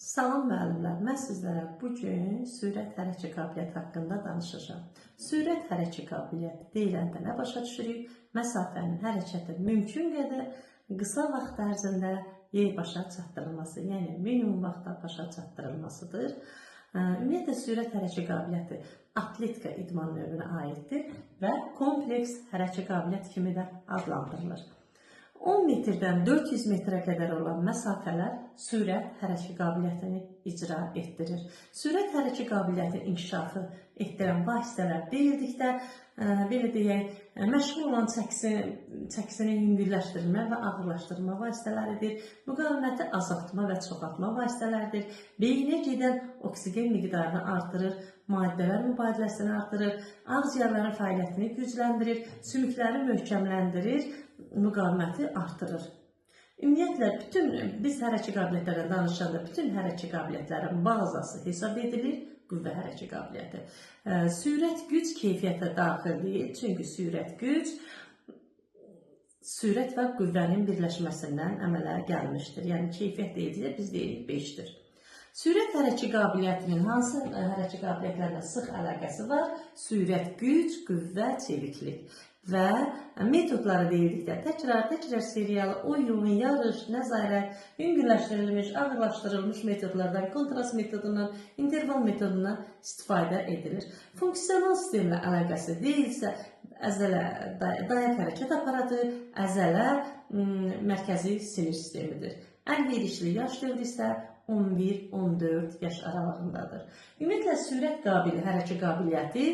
Salam müəllimlər, mən sizlərə bugün sürət hərəkət qabiliyyəti haqqında danışacağam. Sürət hərəkət qabiliyyəti deyiləndə nə başa düşürük? Məsafənin hərəkəti mümkün qədər qısa vaxt ərzində başa çatdırılması, yəni minimum vaxtda başa çatdırılmasıdır. Ümumiyyətlə, sürət hərəkət qabiliyyəti atletika idman növünə aiddir və kompleks hərəkət qabiliyyəti kimi də adlandırılır. 10 metrdən 400 metrə qədər olan məsafələr sürət hərəkət qabiliyyətini icra etdirir. Sürət hərəkət qabiliyyəti inkişafı etdirən vasitələr deyildikdə, belə deyək, məşğul olan çəkisini yüngülləşdirmə və ağırlaşdırma vasitələridir, müqaviməti azaltma və çoxaltma vasitələridir, beyinə gedən oksigen miqdarını artırır, maddələr mübadiləsini artırır, ağciyərlərin fəaliyyətini gücləndirir, sümükləri möhkəmləndirir, müqaviməti artırır. Ümumiyyətlə, biz hərəkət qabiliyyətlərdən danışanda bütün hərəkət qabiliyyətlərin bazası hesab edilir qüvvə hərəkət qabiliyyəti. Sürət güc keyfiyyətə daxil deyil, çünki sürət güc sürət və qüvvənin birləşməsindən əmələ gəlmişdir. Yəni, keyfiyyət deyilir, biz deyirik 5-dir. Sürət hərəkət qabiliyyətinin hansı hərəkət qabiliyyətlərlə sıx əlaqəsi var? Sürət güc, qüvvə, çeviklik. Və metodları deyildikdə təkrar seriyalı oyun, yarış, nəzarət, yüngülləşdirilmiş, ağırlaşdırılmış metodlardan, kontrast metodundan, interval metodundan istifadə edilir. Funksional sistemlə əlaqəsi deyilsə, əzələ, dayaq hərəkət aparatı, əzələ, mərkəzi sinir sistemidir. Ən verişli yaş dövrü isə 11-14 yaş aralığındadır. Ümumiyyətlə, sürət hərəkət qabiliyyəti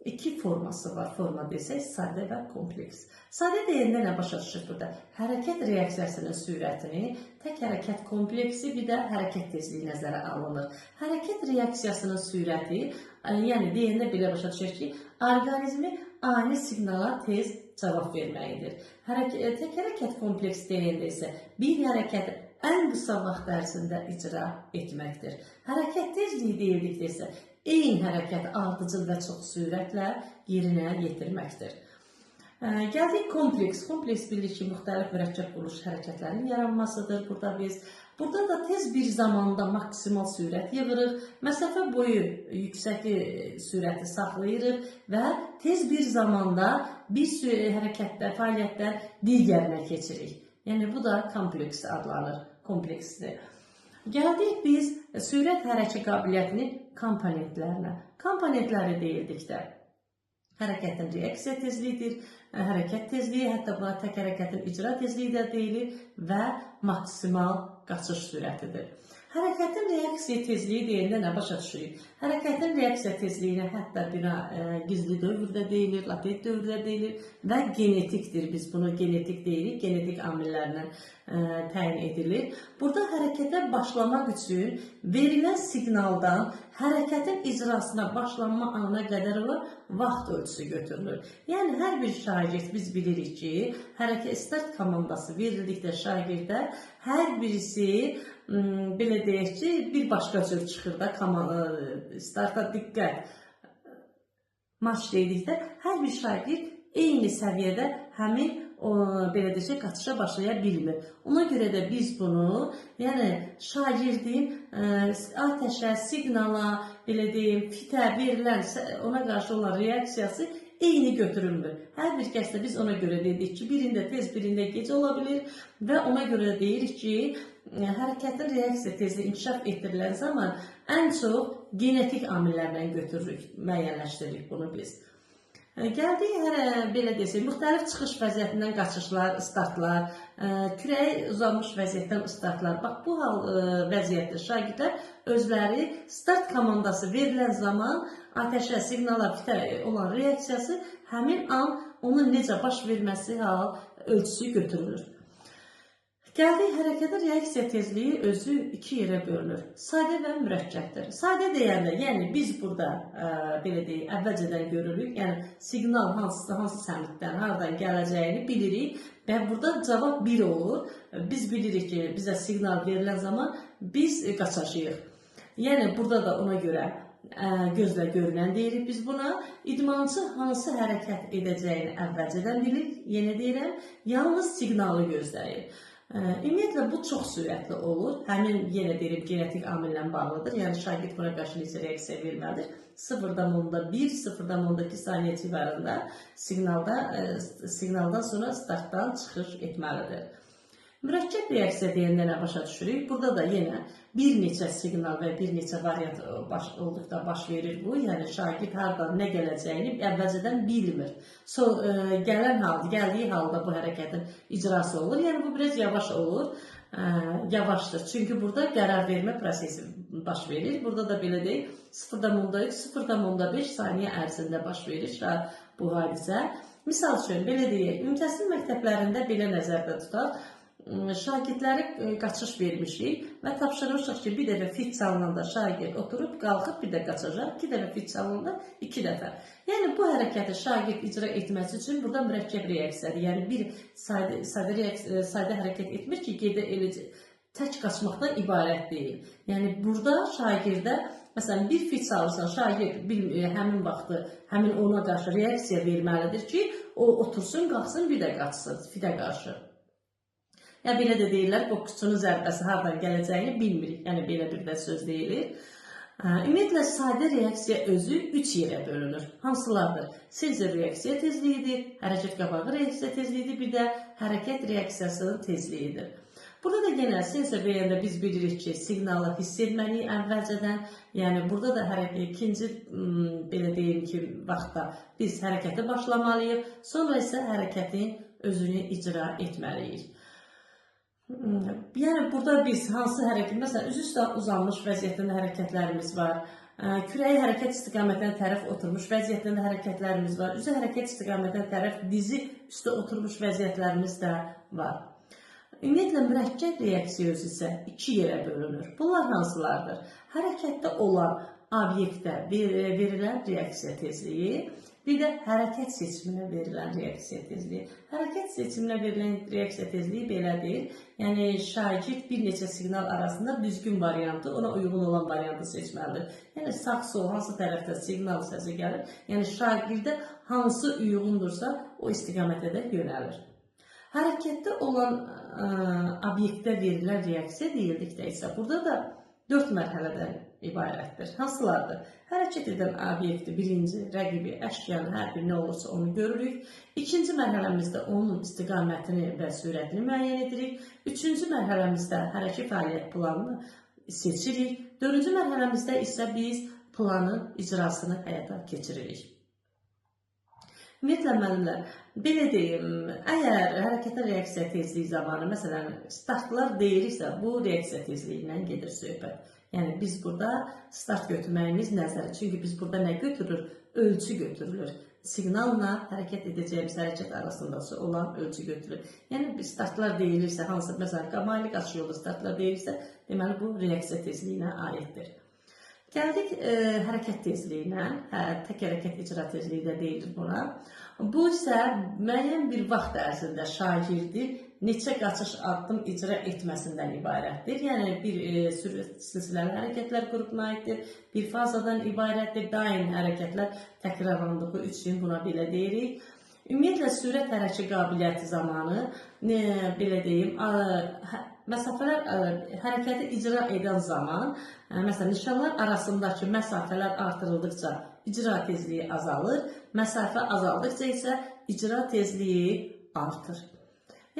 İki forması var. Forma desək, sadə və kompleks. Sadə deyəndə nə başa düşür burada? Hərəkət reaksiyasının sürətini, tək hərəkət kompleksi, bir də hərəkət tezliyi nəzərə alınır. Hərəkət reaksiyasının sürəti, yəni deyəndə belə başa düşür ki, orqanizmi ani siqnala tez cavab verməlidir. Tək hərəkət kompleks deyəndə isə bir hərəkəti ən qısa vaxt ərzində icra etməkdir. Hərəkət tezliyi deyildikdə isə eyni hərəkət ardıcıl və çox sürətlə yerinə yetirməkdir. Gəldik kompleks. Kompleks bilir ki, müxtəlif mürəkkəb quruluş hərəkətlərinin yaranmasıdır. Burada da tez bir zamanda maksimal sürət yığırıq, məsafə boyu yüksək sürəti saxlayırıq və tez bir zamanda bir hərəkətdən, fəaliyyətdən digərinə keçirik. Yəni, bu da kompleks adlanır, kompleksdir. Gəldik biz sürət hərəkət qabiliyyətinin komponentlərinə. Komponentləri deyildikdə hərəkətin reaksiya tezliyidir, hərəkət tezliyi, hətta buna tək hərəkətin icra tezliyi də deyilir və maksimal qaçış sürətidir. Hərəkətin reaksiya tezliyi deyəndə nə başa düşürük? Hərəkətin reaksiya tezliyinə hətta buna gizli dövrdə deyilir, latent dövrdə deyilir və genetikdir. Biz bunu genetik deyirik, genetik amillərlə təyin edilir. Burada hərəkətə başlamaq üçün verilən siqnaldan hərəkətin icrasına başlanma anına qədər olan vaxt ölçüsü götürülür. Yəni, hər bir şagird biz bilirik ki, hərəkət start komandası verildikdə şagirdə hər birisi belə deyək ki, bir başqa cür çıxır da, starta diqqət marş dedikdə, hər bir şagird eyni səviyyədə həmin belə deyək, qaçışa başlaya bilmir. Ona görə də biz bunu, yəni şagirdin atəşə, siqnala, belə deyim, fitə verilən, ona qarşı olan reaksiyası eyni götürülmür. Hər bir kəsdə biz ona görə dedik ki, birində tez, birində gec ola bilir və ona görə deyirik ki, hərəkətin reaksiya tezliyi inkişaf etdirilən zaman ən çox genetik amillərlə götürürük, müəyyənləşdiririk bunu biz. Gəldik, belə desək, müxtəlif çıxış vəziyyətindən qaçışlar, startlar, kürəyi uzanmış vəziyyətdən startlar. Bax, bu hal vəziyyətdə şagirdlər özləri start komandası verilən zaman atəşə, siqnala, fitə olan reaksiyası həmin an onun necə baş verməsi hal ölçüsü götürülür. Gəldik, hərəkətin reaksiya tezliyi özü iki yerə bölünür. Sadə və mürəkkəbdir. Sadə deyəndə, yəni biz burada, belə deyək, əvvəlcədən görürük, yəni siqnal hansı səmtdən, haradan gələcəyini bilirik və burada cavab 1 olur. Biz bilirik ki, bizə siqnal verilən zaman biz qaçacağıq. Yəni, burada da ona görə gözlə görünən deyirik biz buna. İdmançı hansı hərəkət edəcəyini əvvəlcədən bilir, yenə deyirəm, yalnız siqnalı gözləyir. Ümumiyyətlə bu çox sürətli olur. Həmin yenə deyirəm genetik amillə bağlıdır. Yəni şagird buna qarşı necə reaksiya verməlidir? 0,1, 0,2 saniyə civarında siqnaldan sonra startdan çıxış etməlidir. Mürəkkəb reaksiya deyəndə nə başa düşürük? Burada da yenə bir neçə siqnal və bir neçə variant olduqda baş verir bu. Yəni şagird hardan nə gələcəyini əvvəlcədən bilmir. Gəldiyi halda bu hərəkətin icrası olur. Yəni bu biraz yavaş olur. Yavaşdır. Çünki burada qərar vermə prosesi baş verir. Burada da belə deyil, 0,3, 0,5 saniyə ərzində baş verir bu hadisə. Misal üçün, belə deyək, ümumtəhsil məktəblərində belə nəzərdə tutaq. Şagirdləri qaçış vermişik və tapşırmışıq ki, bir dəfə fit çalınanda şagird oturub, qalxıb, bir də qaçacaq, 2 dəfə fit çalınanda 2 dəfə. Yəni, bu hərəkəti şagird icra etməsi üçün burada mürəkkəb reaksiyadır. Yəni, bir sayda hərəkət etmir ki, tək qaçmaqdan ibarət deyil. Yəni, burada şagirdə, məsələn, bir fit çalırsan, şagird həmin vaxtı, həmin ona qarşı reaksiya verməlidir ki, o otursun, qalxsın, bir də qaçsın fitə qarşı. Ya belə də deyirlər, boksçunun zərbəsi hardan gələcəyini bilmirik. Yəni, belə bir də söz deyilir. Ümumiyyətlə, sadə reaksiya özü 3 yerə bölünür. Hansılardır? Senzor reaksiya tezliyidir, hərəkət qabağı reaksiya tezliyidir, bir də hərəkət reaksiyasının tezliyidir. Burada da yenə sensor deyəndə biz bilirik ki, siqnalı hiss etməliyik əvvəlcədən. Yəni, burada da ikinci, belə deyim ki, vaxtda biz hərəkəti başlamalıyıq, sonra isə hərəkətin özünü icra etməliyik. Yəni, burada biz hansı hərəkət, məsələn, üzü üstə uzanmış vəziyyətində hərəkətlərimiz var, kürəyi hərəkət istiqamətinə tərəf oturmuş vəziyyətində hərəkətlərimiz var, üzü hərəkət istiqamətinə tərəf dizi üstə oturmuş vəziyyətlərimiz də var. Ümumiyyətlə, mürəkkəb reaksiya özü isə 2 yerə bölünür. Bunlar hansılardır? Hərəkətdə olan obyektə verilən reaksiya tezliyi, bir də hərəkət seçiminə verilən reaksiya tezliyi. Hərəkət seçiminə verilən reaksiya tezliyi belədir. Yəni, şagird bir neçə siqnal arasında düzgün variantı, ona uyğun olan variantı seçməlidir. Yəni, sağ-sol hansı tərəfdə siqnal səsi gəlir, yəni şagirdə hansı uyğundursa, o istiqamətə də yönəlir. Hərəkətdə olan obyektə verilən reaksiya deyildikdə isə, burada da 4 mərhələdən ibarətdir. Hansılardır? Hərəkət edən obyekti birinci, rəqibi, əşyanın hər bir nə olursa onu görürük. İkinci mərhələmizdə onun istiqamətini və sürətini müəyyən edirik. Üçüncü mərhələmizdə hərəkət fəaliyyət planını seçirik. Dördüncü mərhələmizdə isə biz planın icrasını həyata keçiririk. Ümumiyyətlə, müəllimlər, belə deyim, əgər hərəkətə reaksiya tezliyi zamanı, məsələn, startlar deyiriksə, bu reaksiya tezliyindən gedir söhbət. Yəni, biz burada start götürməyimiz nəzərə. Çünki biz burada nə götürür? Ölçü götürülür. Siqnalla hərəkət edəcəyimiz hərəkət arasında olan ölçü götürülür. Yəni, startlar deyilirsə, hansı, məsələn, malik açı yolda startlar deyilirsə, deməli, bu reaksiya tezliyinə aiddir. Gəldik hərəkət tezliyinə, tək hərəkət icra tezliyi də deyilir buna. Bu isə müəyyən bir vaxt ərzində şagirdi neçə qaçış addım icra etməsindən ibarətdir. Yəni, bir silsiləli hərəkətlər qrupuna aiddir, bir fazadan ibarətdir, daim hərəkətlər təkrarlandığı üçün buna belə deyirik. Ümumiyyətlə, sürət hərəkət qabiliyyəti zamanı, belə deyim, hərəkəti icra edən zaman, məsələn, nişanlar arasındakı məsafələr artırıldıqca icra tezliyi azalır, məsafə azaldıqca isə icra tezliyi artır.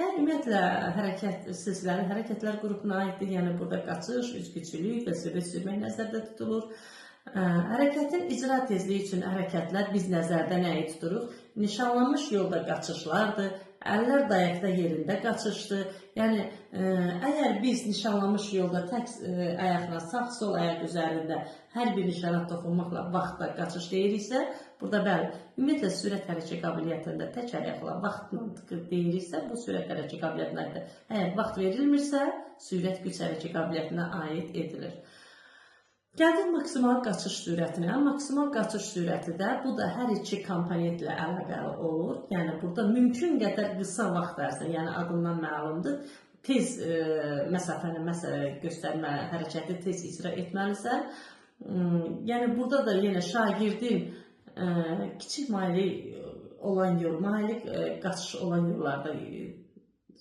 Yəni, ümumiyyətlə, silsiləli hərəkətlər qrupuna aiddir, yəni burada qaçış, üzgüçülük və söhbət sürmək nəzərdə tutulur. Hərəkətin icra tezliyi üçün hərəkətlər biz nəzərdə nəyi tuturuq? Nişanlanmış yolda qaçışlardır, əllər dayaqda yerində qaçışdır. Yəni, əgər biz nişanlanmış yolda tək ayaqla, sağ-sol ayaq üzərində hər bir nişana toxunmaqla vaxtda qaçış deyiriksə, burada bəli, ümumiyyətlə sürət hərəkət qabiliyyətində tək ayaqla vaxtla deyiriksə, bu sürət hərəkət qabiliyyətinə aiddir. Əgər vaxt verilmirsə, sürət güc hərəkət qabiliyyətinə aid edilir. Gəldik maksimal qaçış sürətinə. Maksimal qaçış sürəti də, bu da hər iki komponentlə əlaqəli olur. Yəni, burada mümkün qədər qısa vaxt ərzində, yəni adından məlumdur, tez məsafəni göstərmə hərəkəti tez icra etməlisən. Yəni, burada da yenə şagirdin kiçik malik olan yol, malik qaçış olan yollarda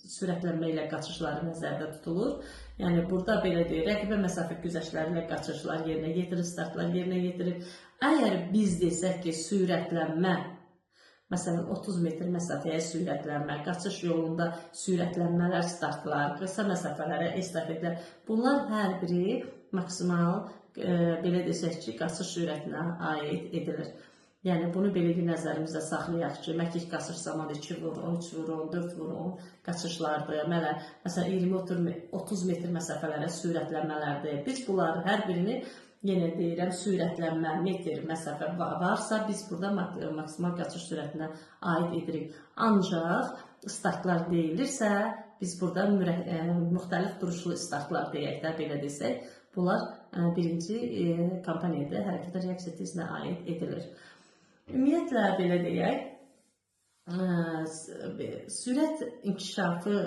sürətlənmə ilə qaçışları nəzərdə tutulur. Yəni burada belə deyir, rəqibə məsafə güzəştləri ilə qaçışlar yerinə yetirir, startlar yerinə yetirir. Əgər biz desək ki, sürətlənmə, məsələn 30 metr məsafəyə sürətlənmə, qaçış yolunda sürətlənmələr, startlar, qısa məsafələrə estafetlər, bunlar hər biri maksimal belə desək ki, qaçış sürətinə aid edilir. Yəni bunu belə bir nəzərimizdə saxlayaq ki, məkik qaçış zamanı 2 vurun, 3 vurun, 4 vurun qaçışlardır. Məsələn 20-30 metr məsafələrə sürətlənmələrdir. Biz bunları hər birini yenə deyirəm, sürətlənmə, metr məsafə varsa biz burada maksimal qaçış sürətinə aid edirik. Ancaq startlar deyilirsə, biz burada müxtəlif duruşlu startlar deyək də, belə desək, bunlar birinci komponentdə hərəkət reaksiya testinə aid edilir. Ümumiyyətlə, belə deyək, sürət inkişafı,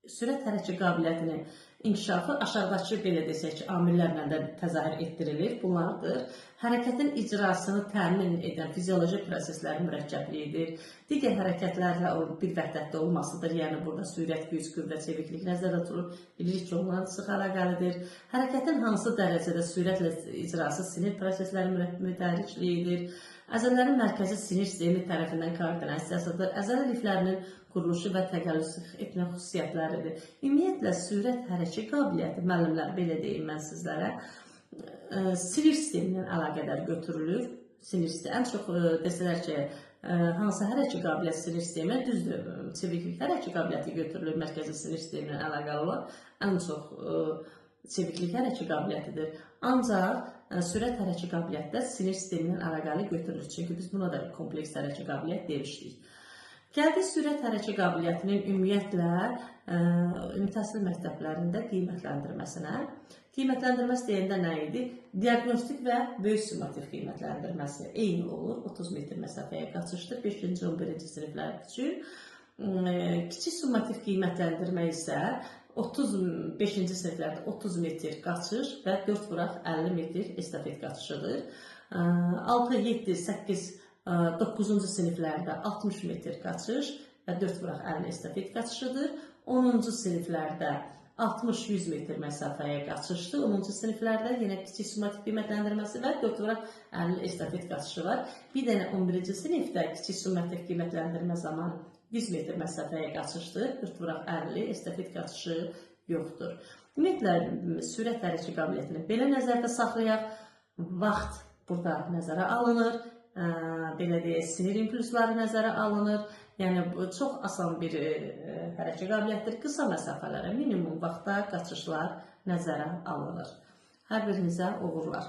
sürət hərəkət qabiliyyətinin inkişafı aşağıdakı, belə desək ki, amillərlə də təzahür etdirilir. Bunlardır. Hərəkətin icrasını təmin edən fizioloji proseslərin mürəkkəbliyidir. Digər hərəkətlərlə bir vəhdətdə olmasıdır. Yəni, burada sürət, güc, qüvvət, çeviklik nəzərdə tutulur. Bilirik ki, ondan sıx əlaqəlidir. Hərəkətin hansı dərəcədə sürətlə icrası sinir prosesləri mütəhərrikliyidir. Əzələlərin mərkəzi sinir sistemi tərəfindən koordinasiyasıdır. Əzələ liflərinin quruluşu və təqəllüs etmə xüsusiyyətləridir. Ümumiyyətlə, sürət hərəkət qabiliyyəti, müəllimlər, belə deyim mən sizlərə, sinir sistemi ilə əlaqədar götürülür. Sinir sistemi, ən çox desələr ki, hansı hərəkət qabiliyyəti sinir sistemi, düzdür, çeviklik hərəkət qabiliyyəti götürülür, mərkəzi sinir sistemi ilə əlaqəli olan, ən çox çeviklik hərəkət qabiliyyətidir. Ancaq sürət hərəkət qabiliyyətdə sinir sistemi ilə əlaqəli götürülür. Çünki biz buna da kompleks hərəkət qabiliyyət demişdik. Gəldik sürət hərəkət qabiliyyətinin ümumiyyətlə ümumi təhsil məktəblərində qiymətləndirməsinə. Qiymətləndirməsi deyəndə nə idi? Diaqnostik və böyük summativ qiymətləndirməsi eyni olur. 30 metr məsafəyə qaçışdır 5-ci, 11-ci siniflər üçün. Kiçik summativ qiymətləndirmə isə 35-ci siniflərdə 30 metr qaçış və 4 vuraq 50 metr estafet qaçışıdır. 6, 7, 8, 9-cu siniflərdə 60 metr qaçış və 4 vuraq 50 estafet qaçışıdır. 10-cu siniflərdə 60-100 metr məsafəyə qaçışdır. 10-cu siniflərdə yenə kiçik summativ qiymətləndirməsi və 4 vuraq 50 estafet qaçışı var. Bir dənə 11-ci sinifdə kiçik summativ qiymətləndirmə zamanı 100 metr məsafəyə qaçışdır. 4 vuraq 50 estafet qaçışı yoxdur. Ümumiyyətlə, sürət hərəkət qabiliyyətini belə nəzərdə saxlayaq. Vaxt burada nəzərə alınır. Belə deyək, sinir impulsları nəzərə alınır. Yəni, çox asan bir hərəkət qabiliyyətdir. Qısa məsafələrə, minimum vaxtda qaçışlar nəzərə alınır. Hər birinizə uğurlar.